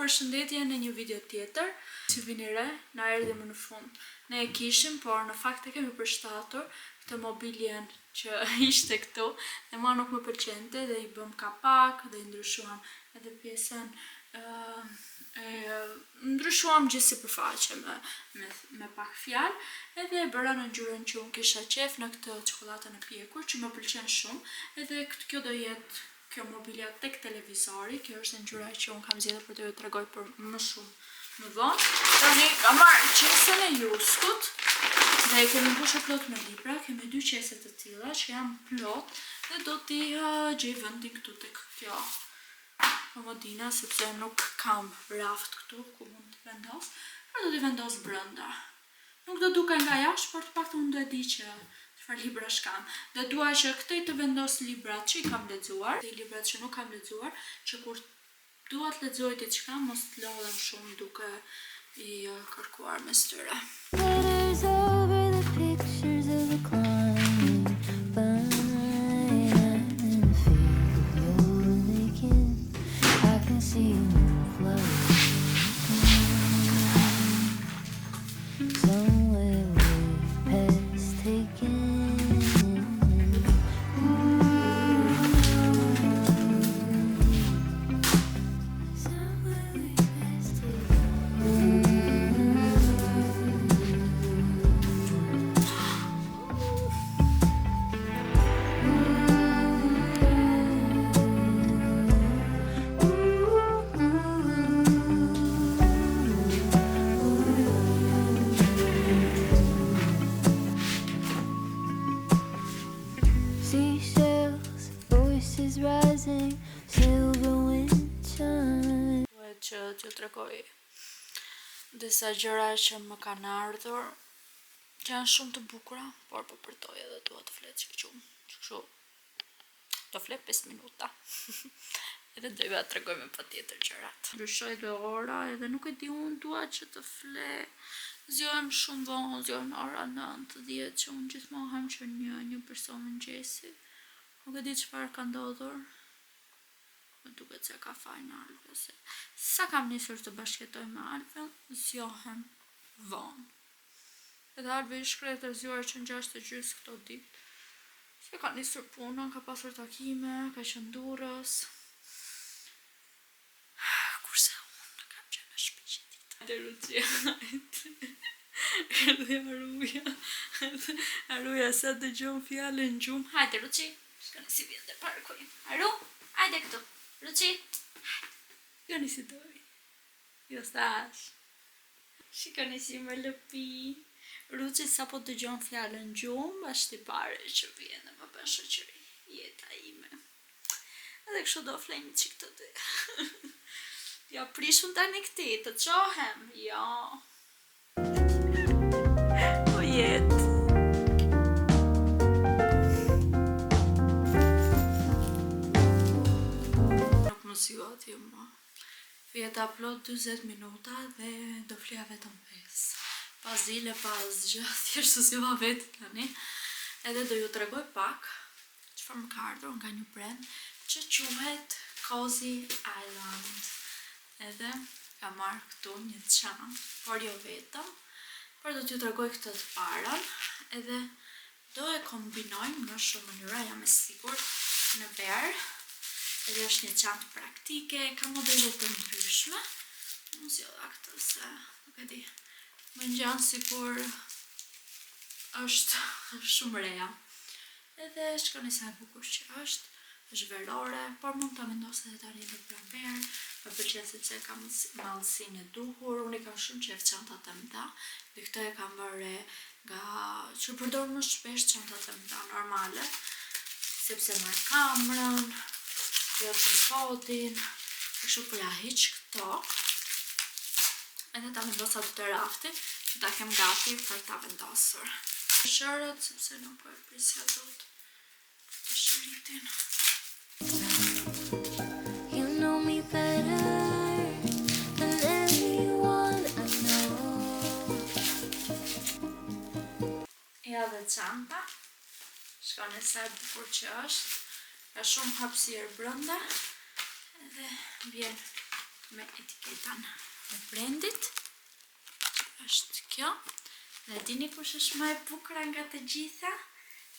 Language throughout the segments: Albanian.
përshëndetje në një video tjetër. Si vini re, na erdhi më në fund. Ne e kishim, por në fakt e kemi përshtatur këtë mobiljen që ishte këtu dhe ma nuk më pëlqente dhe i bëm kapak dhe i ndryshuam edhe pjesën ndryshuam gjithë sipërfaqe me pak fjalë edhe e bëra në ngjyrën që unë kisha qef në këtë çokoladën e pjekur që më pëlqen shumë edhe kjo do jetë kjo mobilja tek televizori. Kjo është ngjyra që unë kam zgjedhur për t'ju tregoj për më shumë më vonë. Tani kam marrë qesën e Juskut dhe e kemi mbushur plot me libra. Kemi 2 qese të tilla që janë plot dhe do t'i gjej vendin këtu tek kjo komodina sepse nuk kam raft këtu ku mund të vendos, por do t'i vendos brenda. Nuk do duke nga jashtë, por të paktën unë do e di që çfarë libra shkam. Dhe dua që këtej të vendos librat që i kam lexuar, dhe librat që nuk kam lexuar, që kur dua të lexoj diçka mos të lodhem shumë duke i kërkuar mes tyre. Që t'ju tregoj disa gjëra që më kanë ardhur që janë shumë të bukura, por po përtoj edhe dua të flet kështu do flet 5 minuta edhe do ju tregoj me patjetër gjërat. Ndryshoi dhe ora edhe nuk e di, unë dua që të flet. Zgjohem shumë vonë, zgjohem ora 9-10 që unë gjithmonë që një person në mëngjesi. Nuk e di çfarë ka ndodhur. Më duket se ka fajin Alve, se sa kam nisur të bashkëjetoj me Alve, zgjohem vonë. Edhe Alve i shkretër zgjuar që në 6:30 këto ditë. Se ka nisur punën, ka pasur takime, ka qenë Durrës. Kurse unë kam qenë në shtëpi që ditë. Hajde Lucia, erdhi Aruja sa dëgjon fjalën gjumë. Hajde Luci, shkoni si vjen dhe parkuj. Aru, hajde këtu. Luci, shikoni si doj. Jo thash. Shikoni si më lëpi. Luci sa po dëgjon fjalën gjumë, është i pare që vjen dhe më bën shoqëri. Jeta ime. Edhe kështu do flejmë çik të dy. Ja prishun tani këti, të çohem. Jo. O jetë. Zjo atje më. Vjeta plot 20 minuta dhe do flia vetëm 5. Pas zile, pas gjë, thjesht zjova vetë tani. Edhe do ju tregoj pak çfarë më ka ardhur nga një brand që quhet Cozy Island. Edhe ka marrë këtu një çantë, por jo vetëm, por do t'ju tregoj këtë të parën, edhe do e kombinojmë në shumë mënyra, jam e sigurt, në verë. Edhe është një çantë praktike, ka modele të ndryshme. Unë zgjodha këtë se nuk e di. Më ngjan sikur është shumë reja. Edhe shikoni sa e bukur që është verore, por mund ta vendosë edhe tani në pranverë. Më pëlqen sepse ka mallsinë e duhur. Unë kam shumë qejf çantat e mëdha. Dhe këtë e kam bërë nga që përdor më shpesh çantat e mëdha normale, sepse marr kamrën. Jo të kodin, kështu për ja hiq këto, edhe ta vendosa të raftit, që ta kem gati për ta vendosur. Shërët, sepse nuk po e prisja dot të shëritin. Ja dhe çanta, shkoni sa e bukur që është. Ka shumë hapësirë brenda edhe vjen me etiketën e brandit, që është kjo. Dhe dini kush është më e bukur nga të gjitha?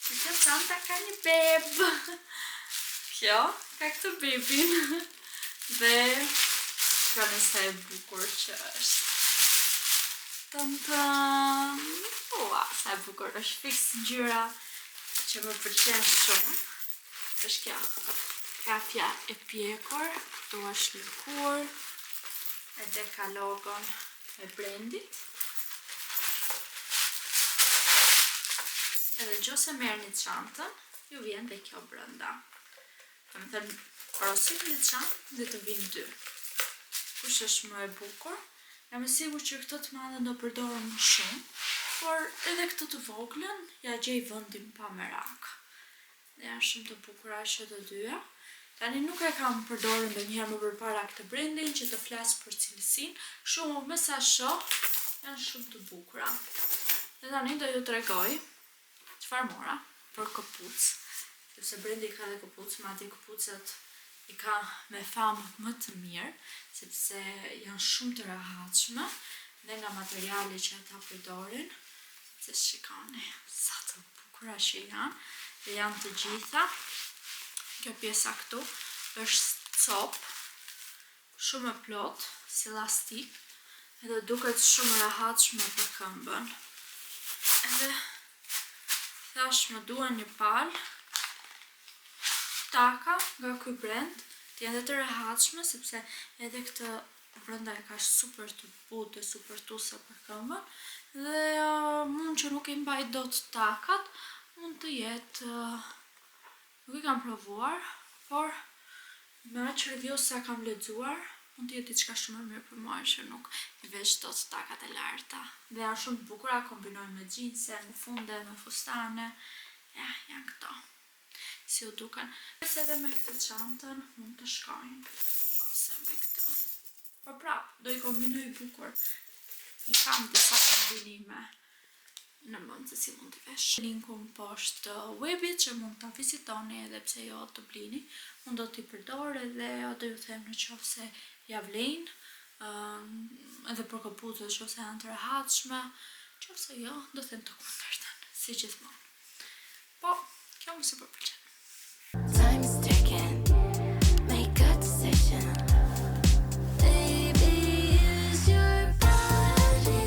Që kjo çanta ka një beb. Kjo ka këtë bebin. Dhe shikoni sa e bukur që është. Ua, sa e bukur është, fiks ngjyra që më pëlqen shumë. Është kjo, kafja e pjekur, këtu është lëkur, edhe ka logon e brandit. Edhe nëse merrni çantën, ju vjen dhe kjo brenda. Domethënë, porosit një çantë dhe të vinë dy. Kush është më e bukur? Jam e sigurt që këto të mëdha do përdoren më shumë, por edhe këto të voglën ja gjej vendin pa merak. Dhe janë shumë të bukura që të dyja. Tani nuk e kam përdorur ndonjëherë më përpara këtë brandin që të flas për cilësinë, shumë me sa shoh janë shumë të bukura. Dhe tani do ju tregoj çfarë mora për këpucë, sepse brandi ka dhe këpucë, madje këpucët i ka me famë më të mirë, sepse janë shumë të rehatshme dhe nga materiali që ata përdorin, se shikoni sa të bukura që janë, dhe janë të gjitha. Kjo pjesa këtu është copë, shumë e plot, si lastik, edhe duket shumë rehatshme për këmbën. Edhe thash më duan një palë taka nga ky brand, të janë të rehatshme, sepse edhe këtë brenda e ka super të butë dhe super tuse për këmbën, dhe mund që nuk i mbaj dot takat, mund të jetë, nuk i kam provuar, por me aq review sa kam lexuar, mund të jetë diçka shumë e mirë për mua që nuk i vesh dot takat e larta. Dhe janë shumë të bukura, kombinojnë me xhinse, me funde, me fustane, ja, janë këto. Si u duken. Nëse edhe me këtë çantën mund të shkojnë, ose me këtë. Por prap, do i kombinoj bukur. I kam disa kombinime në mend se si mund t'i vesh. Linkun poshtë webit që mund ta vizitoni edhe pse jo të blini. Unë do t'i përdor edhe do ju them nëse ja vlen, edhe për këpucët nëse janë të rehatshme, nëse jo, do them të kundërtën, si gjithmonë. Po, kjo më super pëlqen. Time is ticking. Make a decision. Baby, use your body.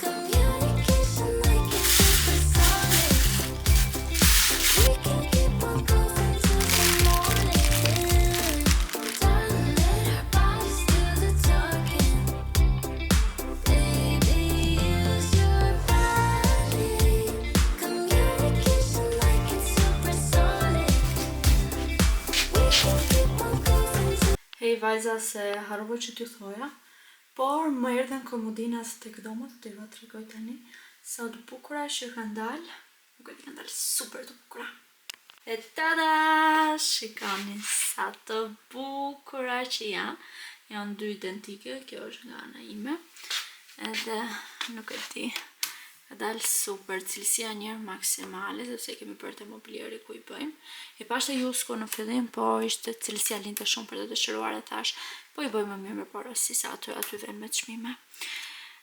Communication like it's supersonic. We can keep on going till the morning. Darling, let our bodies do the talking. Baby, use your body. Communication like it's supersonic. Hej vajza, se harrova që t'ju thoja, por më erdhen komodinat tek dhomët, të ju tregoj tani sa të bukura që kanë dalë, nuk e di, kanë dalë super të bukura. E tada! Shikoni sa të bukura që janë dy identike, kjo është nga ana ime, edhe nuk e di, ka dalë super, cilësia njërë maksimale, sepse kemi bërë te mobilieri ku i bëjmë. I pashte Jusko në fillim, po ishte cilësia linte shumë për të dëshiruar, e thash, po i bëjmë më mirë me porosi sa aty vjen me çmime.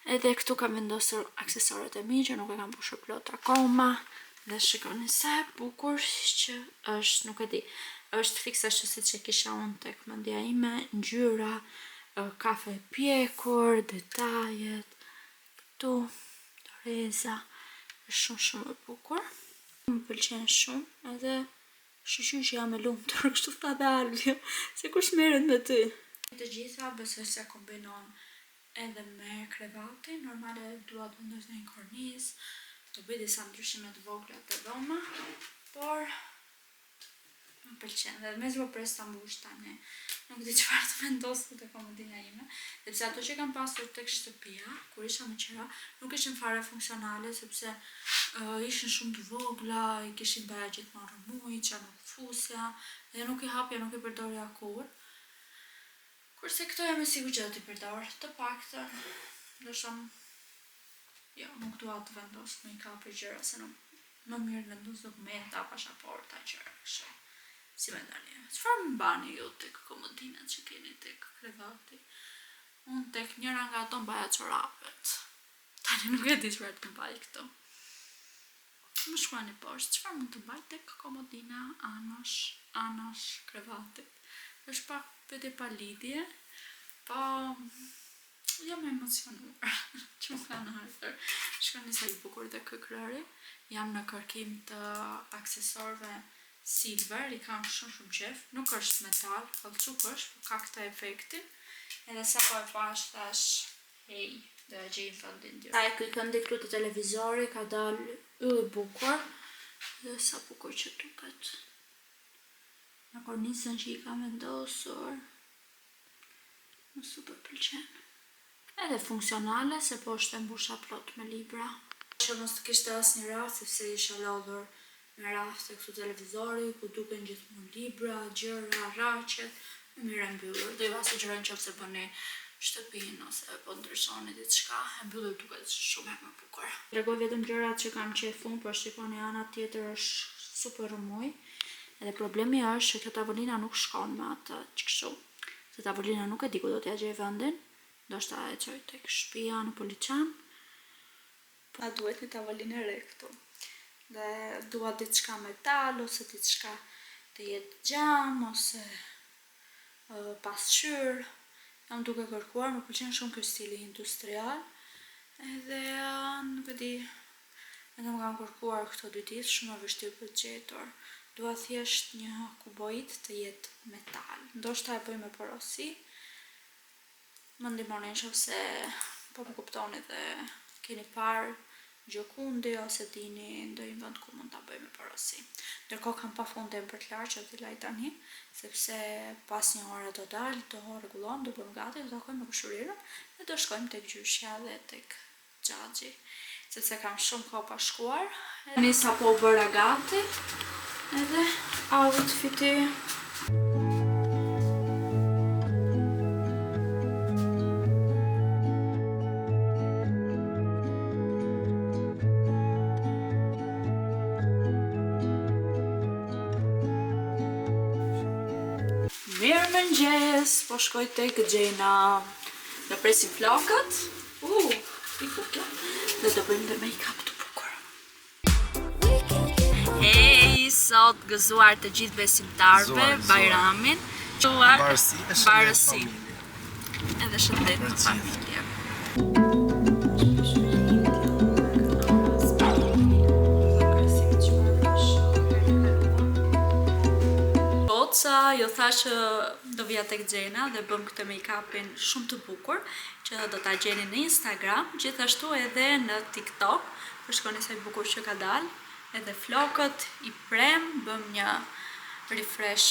Edhe këtu kam vendosur aksesorët e mi që nuk e kam mbushur plot akoma, dhe shikoni sa e bukur që është, nuk e di, është fiksa ashtu siç e kisha unë tek mendja ime, ngjyra, kafe e pjekur, detajet, këtu Reza, është shumë e bukur. Më pëlqen shumë, edhe shqyqy që jam e lumtur, kështu tha dhe Alvio, se kush merret me ty. Të gjitha besoj se kombinon edhe me krevatin, normale dua të vendos në një kornizë, do bëj disa ndryshime të vogla te dhoma, por më pëlqen, dhe mes po pres ta mbush tani. Nuk di çfarë të vendos te komodina ime, sepse ato që kam pasur tek shtëpia, kur isha më qira, nuk ishin fare funksionale, sepse ishin shumë të vogla, i kishin baja gjithmonë rrëmuj, qa nuk fusja, dhe nuk i hapja, nuk i përdorja kur. Kurse këto jam e sigurt që do t'i përdor, të paktën, jo, nuk dua të vendos në i kapë gjëra, se nuk më mirë vendos dokumenta, pasaporta, gjëra kështu. Si me ndani, çfarë më bani ju tek komodina që keni tek krevati? Unë tek njëra nga ato mbaja çorapet. Tani nuk e di çfarë të mbaj këto. Më shkruani poshtë, çfarë mund të mbaj tek komodina anash krevatit. Është pak pyetje pa lidhje, po jam e emocionuar që më kanë ardhur. Shkoni sa i bukur dhe ky krori. Jam në kërkim të aksesorëve silver, i kam shumë qef. Nuk është metal, kallçuk është, po ka këtë efektin. Edhe sa po e pash thash, hey, do e gjej fundin dy. Ai ky këndi këtu te televizori ka dalë i bukur. Dhe sa bukur që duket. Në kornisën që i ka vendosur, më super pëlqen. Edhe funksionale, se poshtë e mbusha plot me libra. Që mos të kishte asnjë raft, sepse isha lodhur me rafte këtu televizori, ku duken gjithmonë libra, gjëra, raqet, më mirë e mbyllur. Do i sugjeroj nëse bëni shtëpinë ose po ndryshoni diçka, e mbyllur duket shumë më bukur. Tregoj vetëm gjërat që kam qef unë, por shikoni ana tjetër është super rrëmuj. Edhe problemi është që kjo tavolina nuk shkon me atë që kështu. Se tavolina nuk e di ku do t'ja gjej vendin. Ndoshta e çoj tek shtëpia në Poliçan. Po duhet një tavolinë re këtu. Dhe dua diçka metal ose diçka të jetë gjam ose pasqyrë. Jam duke kërkuar, më pëlqen shumë ky stili industrial. Edhe nuk e di. Edhe më kam kërkuar këto 2 ditë, shumë e vështirë për të gjetur. Dua thjesht një kuboid të jetë metal. Ndoshta e bëj me porosi. Më ndihmoni nëse po më kuptoni dhe keni parë Gjokundi ose dini ndonjë vend ku mund ta bëj me porosi. Ndërkohë kam pafund për të larë që t'i laj tani, sepse pas një ore do dal, do rregullon, do bëjmë gati, do takojmë me kushërirën dhe do shkojmë tek gjyqja dhe tek xhaxhi, sepse kam shumë kohë pa shkuar. Nisa po bëra gati. Edhe outfiti. Mirëmëngjes, po shkoj tek Gjena. Do presim flokët. I kupla. Dhe do bëjmë dhe make-up të bukur. Hey, sot gëzuar të gjithë besimtarve Bajramin. Barësi. Edhe shëndet në familje. Jo tha që do vija tek Gjena dhe bëm këtë make-upin shumë të bukur që do ta gjeni në Instagram, gjithashtu edhe në TikTok. Shikoni sa i bukur që ka dalë. Edhe flokët i prem, bëm një refresh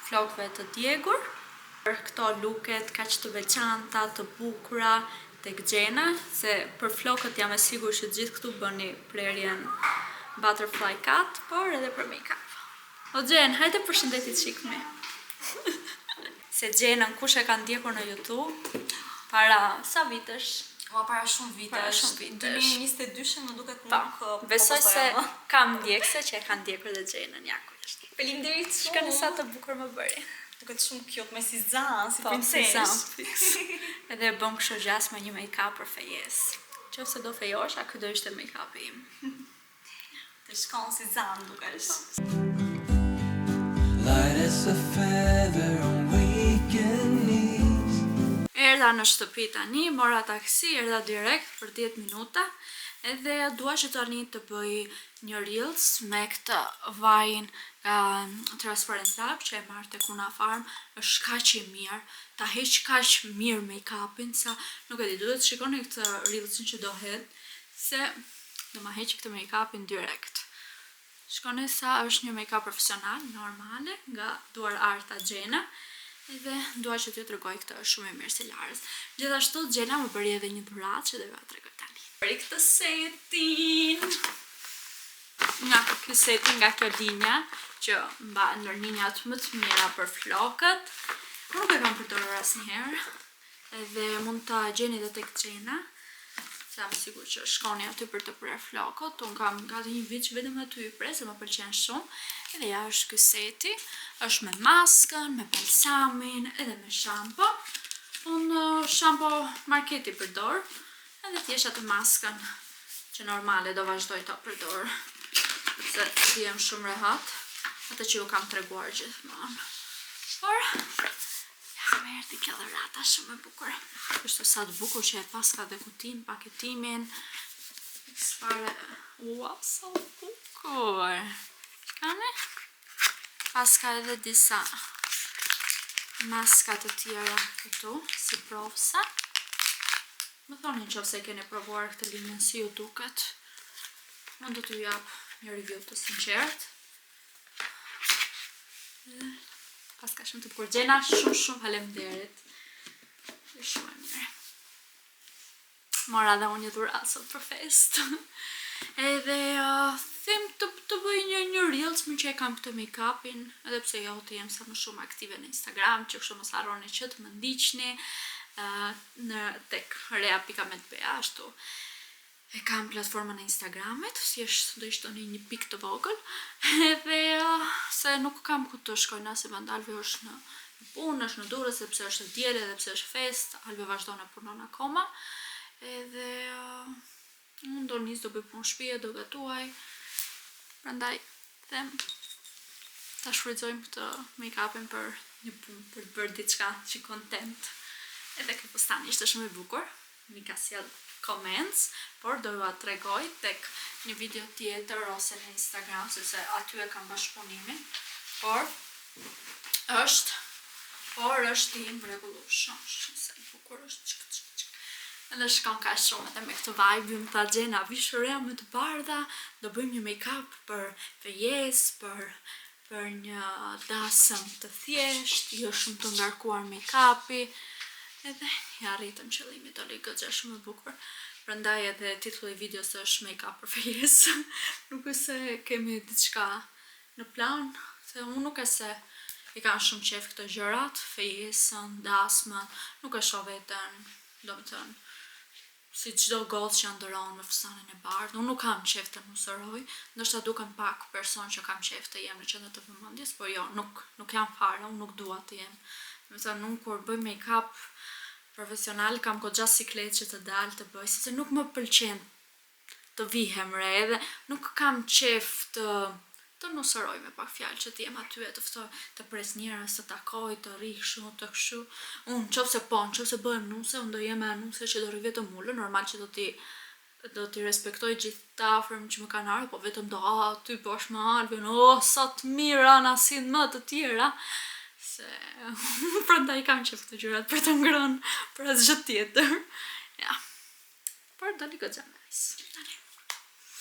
flokëve të djegur. Për këto luket kaq të veçanta, të bukura tek Gjena, se për flokët jam e sigurt që gjithë këtu bëni prerjen butterfly cut, por edhe për make-up. O Gjen, hajde përshëndeti qikmi. Se Gjenën kush e ka ndjekur në YouTube para sa vitesh? Para shumë vitesh. 2022 më duket nuk. Besoj se kam ndjekse që e ka ndjekur dhe Gjenën, ja ku është. Faleminderit shumë. Shkoni sa të bukur më bëri. Duket shumë cute me si zan, si princesë. Edhe bëm kështu gjas me një make-up për fejes. Nëse do fejosh, ky do ishte make-upi im. Të shkon si zan dukesh. Light as a feather on weekend knees. Erdha në shtëpi tani, mora taksi, erdha direkt për 10 minuta. Edhe dua që tani të bëj një reels me këtë vajin Transparent Lab që e marrë tek Una Farm. Është kaq i mirë, ta heq kaq mirë make-upin sa nuk e di, duhet të shikoni këtë reelsin që do hedh, se do ma heq këtë make-upin direkt. Shkoni sa është një make-up profesional, normale, nga duar arta Gjena. Edhe dua që t'ju tregoj këtë është shumë e mirë si Larës. Gjithashtu Gjena më bëri edhe një dhuratë që do t'ju tregoj tani. Bëri këtë setin. Nga ky seti, nga kjo linja që mba ndër linjat më të mira për flokët. Nuk e kam përdorur asnjëherë. Edhe mund ta gjeni edhe tek Gjena. Jam sigur që shkoni aty për të prerë flokët. Unë kam gati një vit që vetëm aty i pre, se më pëlqen shumë. Edhe ja është ky seti, është me maskën, me balsamin, edhe me shampo. Unë shampo marketi përdor, edhe thjesht atë maskën që normale do vazhdoj ta përdor, se jem shumë rehat, atë që ju kam treguar gjithmonë. Por, ja me erdi kjo dhe rata shumë e bukur. Kështu sa të bukur që e paska dhe kutin, paketimin, sfare, ua, sa bukur. Kane? Paska edhe disa maskat të tjera këtu, si provsa. Më thoni që ose keni provuar këtë linjën si ju duket. Unë do t'ju jap një review të sinqert. Paska shumë të bukur. Gjena shumë faleminderit. Shumë e mirë. Mora dhe unë një dhuratë sot për fest. Edhe them të bëj një reels më që e kam këtë make-upin, edhe pse jo të jem sa më shumë aktive në Instagram, që kështu mos harroni që të më ndiqni në tek rea.me.ba, ashtu. E kam platformën e Instagramit, thjesht do ishte një pikë të vogël, edhe se nuk kam ku të shkoj nëse Albi është në punë, është në Durrës, sepse është diel edhe pse është fest, Albi vazhdon e punon akoma, edhe unë do nis do bëj punë shtëpie, do gatuaj. Prandaj them ta shfrytëzojmë këtë make-upin për një punë, për të bërë diçka që content. Edhe ky postan ishte shumë i bukur. Mi ka sjell comments, por do ju tregoj tek një video tjetër ose në Instagram, sepse aty e kam bashkëpunimin. Por është i mrekullueshëm, shumë sa i bukur është. Edhe shkon ka shumë edhe me këtë vibe, më tha Gjena, vishërea me të bardha, do bëjmë një make-up për fejes, për një dasëm të thjesht, jo shumë të ngarkuar make-upi, edhe ja arritëm qëllimit, oli gëgja shumë e bukur. Prandaj edhe titulli i videos është make-up për fejes, nuk e se kemi diçka në plan, se unë nuk e se i kam shumë qef këtë gjërat, fejesën, dasmën, nuk e shoh veten, do më thënë, si çdo gotë që ndëron në fustanin e bardhë. Unë nuk kam qef të musëroj, ndoshta dukem pak person që kam qef të jem në qendër të vëmendjes, por jo, nuk jam fare, unë nuk dua të jem. Do të thënë, unë kur bëj make-up profesional kam goxha siklet që të dal të bëj, sepse nuk më pëlqen të vihem re, edhe nuk kam qef të nuseroj me pak fjalë që të jem aty e të ftoj të pres njerëz, të takoj, të rri kështu, të kështu. Unë nëse bëhem nuse, unë do jem e nuse që do rri vetëm ullë, normal që do t'i respektoj gjithë të afërm që më kanë ardhur, po vetëm do ty bosh me Albin, sa të mira na si më të tjera, se prandaj kam qef këto gjërat për të ngrënë për asgjë tjetër. Ja. Por dali goxha nice.